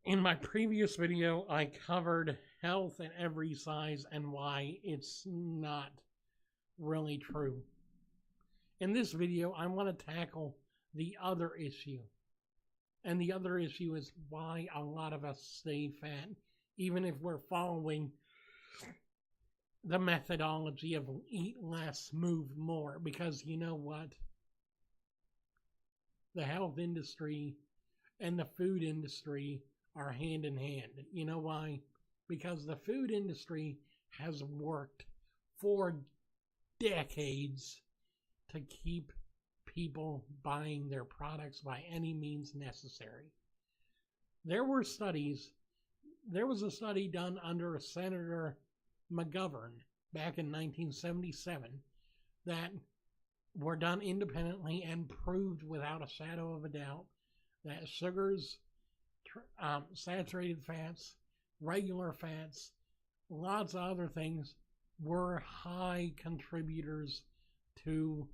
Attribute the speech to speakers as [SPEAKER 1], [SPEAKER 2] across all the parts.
[SPEAKER 1] In my previous video, I covered health at every size and why it's not really true. In this video, I want to tackle the other issue. And the other issue is why a lot of us stay fat, even if we're following the methodology of eat less, move more. Because you know what? The health industry and the food industry are hand in hand. You know why? Because the food industry has worked for decades to keep people buying their products by any means necessary. There was a study done under Senator McGovern back in 1977 that were done independently and proved without a shadow of a doubt that sugars, saturated fats, regular fats, lots of other things were high contributors to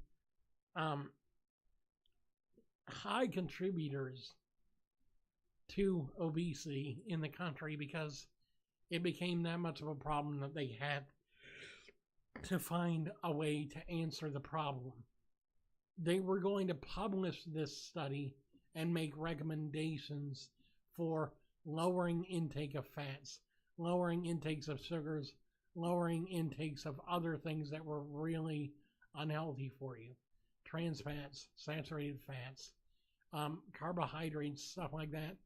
[SPEAKER 1] obesity in the country, because it became that much of a problem that they had to find a way to answer the problem. They were going to publish this study and make recommendations for lowering intake of fats, lowering intakes of sugars, lowering intakes of other things that were really unhealthy for you. Trans fats, saturated fats, carbohydrates, stuff like that.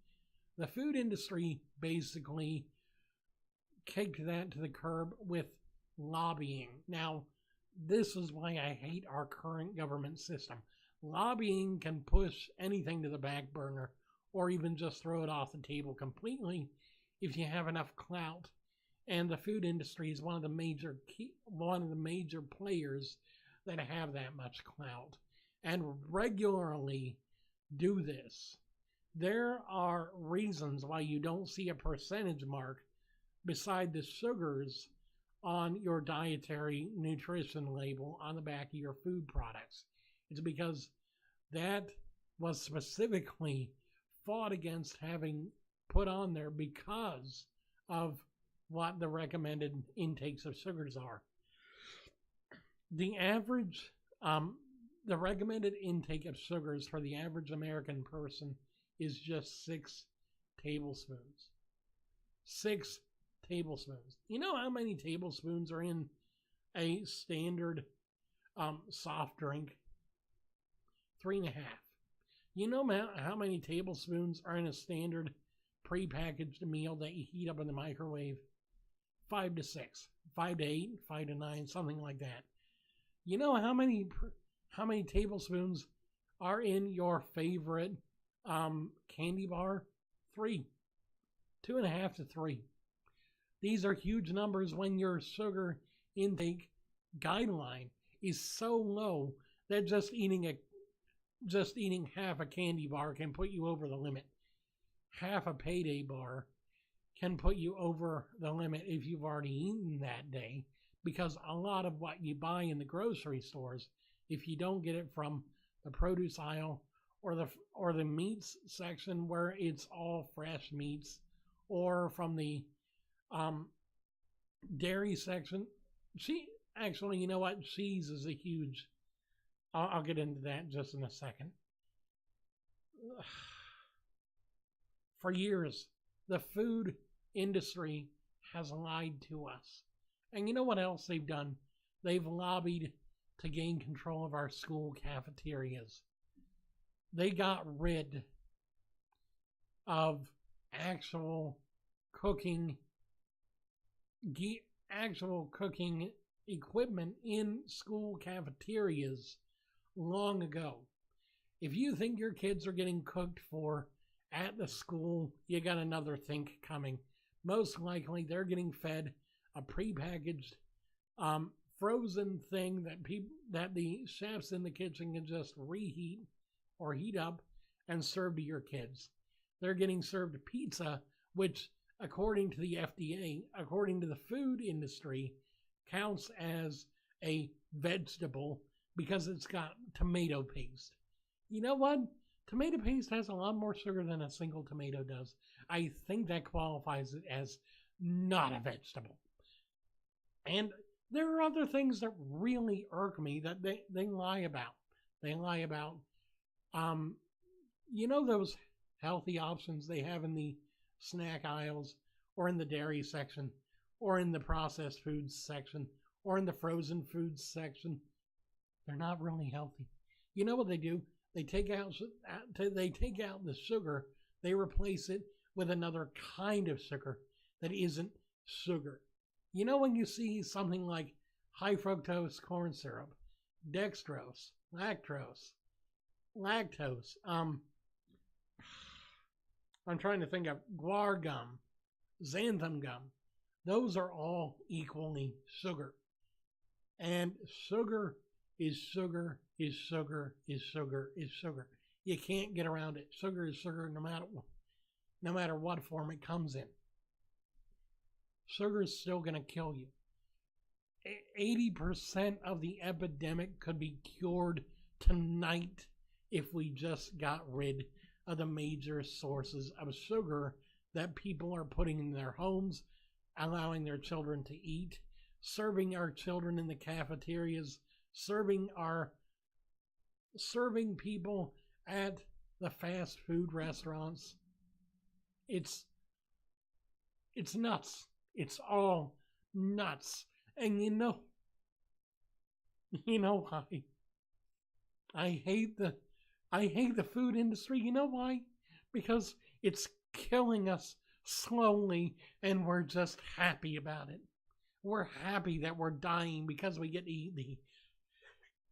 [SPEAKER 1] The food industry basically kicked that to the curb with lobbying. Now, this is why I hate our current government system. Lobbying can push anything to the back burner or even just throw it off the table completely if you have enough clout. And the food industry is one of the major players that have that much clout and regularly do this. There are reasons why you don't see a percentage mark beside the sugars on your dietary nutrition label on the back of your food products. It's because that was specifically fought against having put on there because of what the recommended intakes of sugars are. The recommended intake of sugars for the average American person is just 6 tablespoons. 6 tablespoons. You know how many tablespoons are in a standard soft drink? 3.5. You know how many tablespoons are in a standard prepackaged meal that you heat up in the microwave? 5 to 6, 5 to 8, 5 to 9, something like that. You know how many tablespoons are in your favorite candy bar? 3. 2.5 to 3. These are huge numbers when your sugar intake guideline is so low that just eating half a candy bar can put you over the limit. Half a payday bar can put you over the limit if you've already eaten that day, because a lot of what you buy in the grocery stores, if you don't get it from the produce aisle or the meats section where it's all fresh meats, or from the dairy section, actually, you know what? Cheese is a huge. I'll get into that just in a second. For years, the food industry has lied to us. And you know what else they've done? They've lobbied to gain control of our school cafeterias. They got rid of actual cooking equipment in school cafeterias long ago. If you think your kids are getting cooked for at the school, you got another think coming. Most likely they're getting fed a prepackaged frozen thing that the chefs in the kitchen can just reheat or heat up and serve to your kids. They're getting served pizza, which according to the FDA, according to the food industry, counts as a vegetable because it's got tomato paste. You know what? Tomato paste has a lot more sugar than a single tomato does. I think that qualifies it as not a vegetable. And there are other things that really irk me that they lie about. They lie about, those healthy options they have in the snack aisles or in the dairy section or in the processed foods section or in the frozen foods section. They're not really healthy. You know what they do? They take out the sugar, they replace it with another kind of sugar that isn't sugar. You know when you see something like high fructose corn syrup, dextrose, lactose, I'm trying to think of guar gum, xanthan gum. Those are all equally sugar. And sugar is sugar is sugar is sugar is sugar. You can't get around it. Sugar is sugar no matter what form it comes in. Sugar is still going to kill you. 80% of the epidemic could be cured tonight if we just got rid of the major sources of sugar that people are putting in their homes, allowing their children to eat, serving our children in the cafeterias, serving people at the fast food restaurants. It's nuts. It's all nuts. And you know why? I hate the food industry. You know why? Because it's killing us slowly and we're just happy about it. We're happy that we're dying because we get to eat the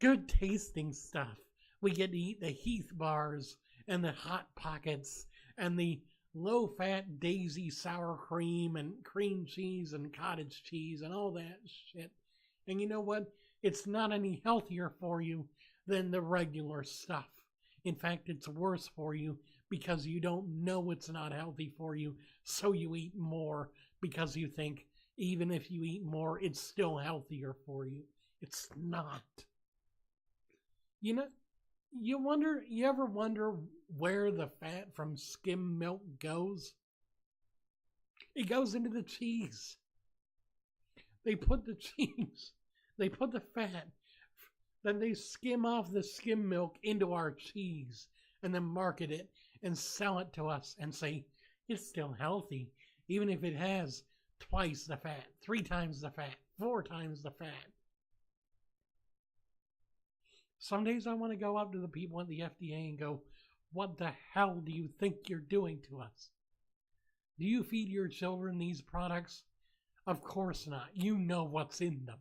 [SPEAKER 1] good tasting stuff. We get to eat the Heath bars and the Hot Pockets and the low-fat Daisy sour cream and cream cheese and cottage cheese and all that shit. And you know what? It's not any healthier for you than the regular stuff. In fact, it's worse for you because you don't know it's not healthy for you, so you eat more because you think even if you eat more, it's still healthier for you. It's not. You ever wonder where the fat from skim milk goes? It goes into the cheese. They put the fat, then they skim off the skim milk into our cheese and then market it and sell it to us and say, it's still healthy, even if it has twice the fat, 3 times the fat, 4 times the fat. Some days I want to go up to the people at the FDA and go, what the hell do you think you're doing to us? Do you feed your children these products? Of course not. You know what's in them.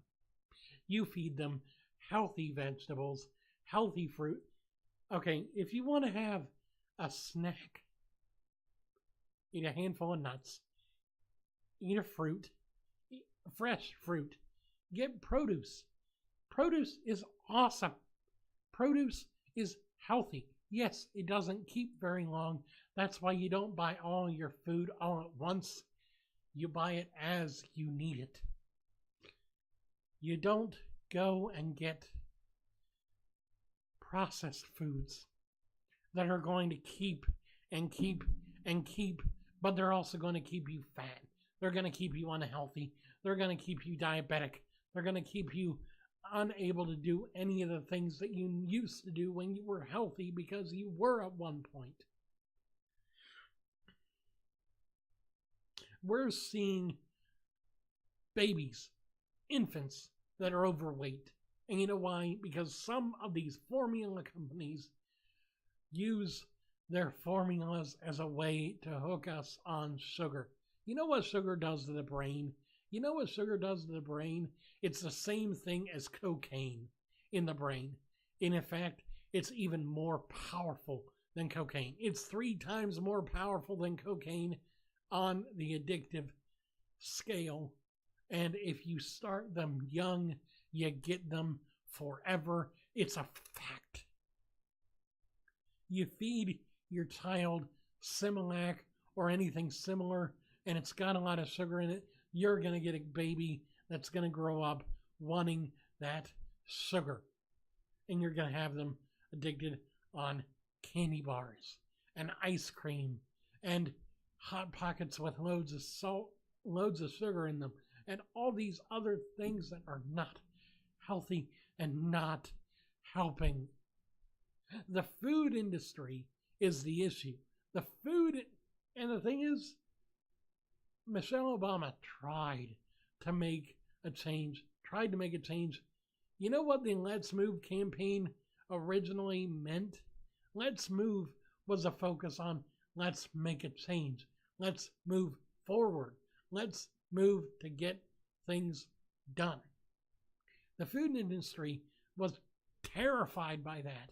[SPEAKER 1] You feed them healthy vegetables, healthy fruit. Okay, if you want to have a snack, eat a handful of nuts, eat a fruit, fresh fruit, get produce. Produce is awesome. Produce is healthy. Yes, it doesn't keep very long. That's why you don't buy all your food all at once. You buy it as you need it. You don't go and get processed foods that are going to keep and keep and keep, but they're also going to keep you fat. They're going to keep you unhealthy. They're going to keep you diabetic. They're going to keep you unable to do any of the things that you used to do when you were healthy because you were at one point. We're seeing babies, infants that are overweight. And you know why? Because some of these formula companies use their formulas as a way to hook us on sugar. You know what sugar does to the brain? You know what sugar does to the brain? It's the same thing as cocaine in the brain. And in fact, it's even more powerful than cocaine. It's 3 times more powerful than cocaine on the addictive scale. And if you start them young, you get them forever. It's a fact. You feed your child Similac or anything similar, and it's got a lot of sugar in it, you're going to get a baby that's going to grow up wanting that sugar. And you're going to have them addicted on candy bars and ice cream and Hot Pockets with loads of salt, loads of sugar in them, and all these other things that are not healthy and not helping. The food industry is the issue. The food, and the thing is, Michelle Obama tried to make a change. You know what the Let's Move campaign originally meant? Let's Move was a focus on let's make a change. Let's move forward. Let's move to get things done. The food industry was terrified by that.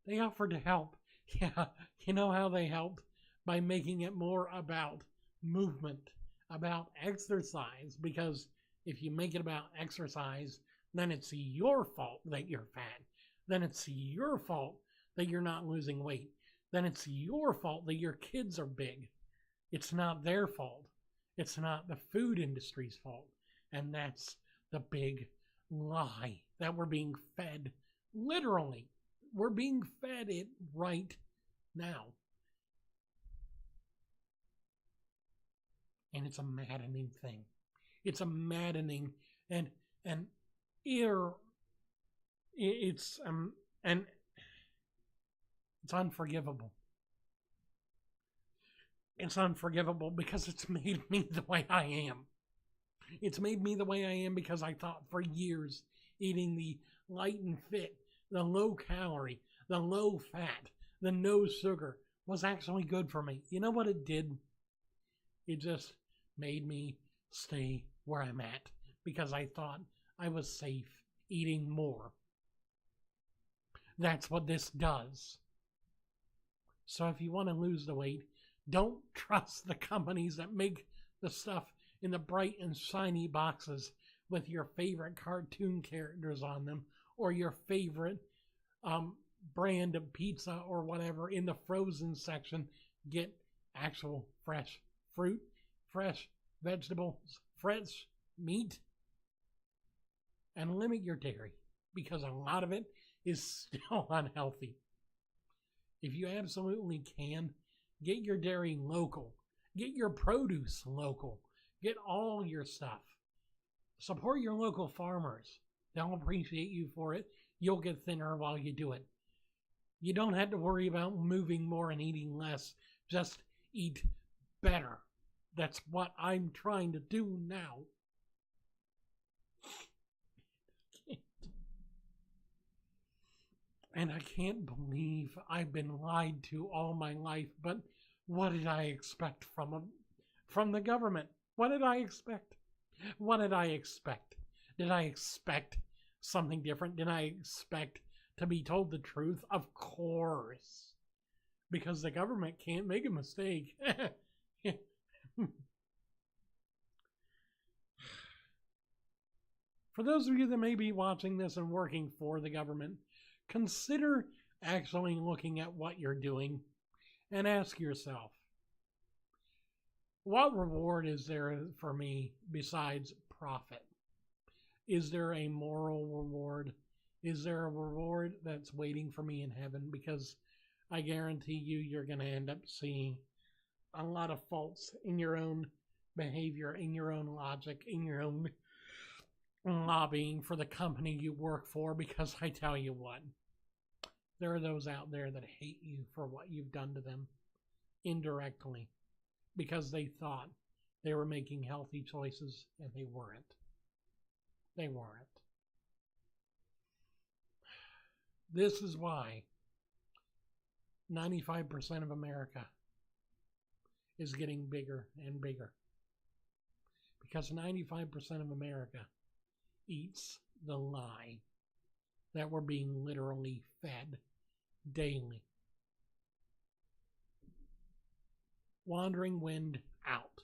[SPEAKER 1] They offered to help. Yeah, you know how they helped? By making it more about movement, about exercise, because if you make it about exercise, then it's your fault that you're fat. Then it's your fault that you're not losing weight. Then it's your fault that your kids are big. It's not their fault. It's not the food industry's fault. And that's the big lie that we're being fed. Literally, we're being fed it right now. And it's a maddening thing. It's a maddening and it's unforgivable. It's unforgivable because it's made me the way I am. It's made me the way I am because I thought for years eating the light and fit, the low calorie, the low fat, the no sugar was actually good for me. You know what it did? It just made me stay where I'm at because I thought I was safe eating more. That's what this does. So if you want to lose the weight, don't trust the companies that make the stuff in the bright and shiny boxes with your favorite cartoon characters on them or your favorite brand of pizza or whatever in the frozen section. Get actual fresh fruit, fresh vegetables, fresh meat, and limit your dairy because a lot of it is still unhealthy. If you absolutely can, get your dairy local. Get your produce local. Get all your stuff. Support your local farmers. They'll appreciate you for it. You'll get thinner while you do it. You don't have to worry about moving more and eating less. Just eat better. That's what I'm trying to do now. And I can't believe I've been lied to all my life, but what did I expect from the government? What did I expect? What did I expect? Did I expect something different? Did I expect to be told the truth? Of course. Because the government can't make a mistake. For those of you that may be watching this and working for the government, consider actually looking at what you're doing and ask yourself, what reward is there for me besides profit? Is there a moral reward? Is there a reward that's waiting for me in heaven? Because I guarantee you're going to end up seeing a lot of faults in your own behavior, in your own logic, in your own lobbying for the company you work for, because I tell you what, there are those out there that hate you for what you've done to them indirectly because they thought they were making healthy choices and they weren't. They weren't. This is why 95% of America is getting bigger and bigger. Because 95% of America eats the lie that we're being literally fed daily. Wandering Wind out.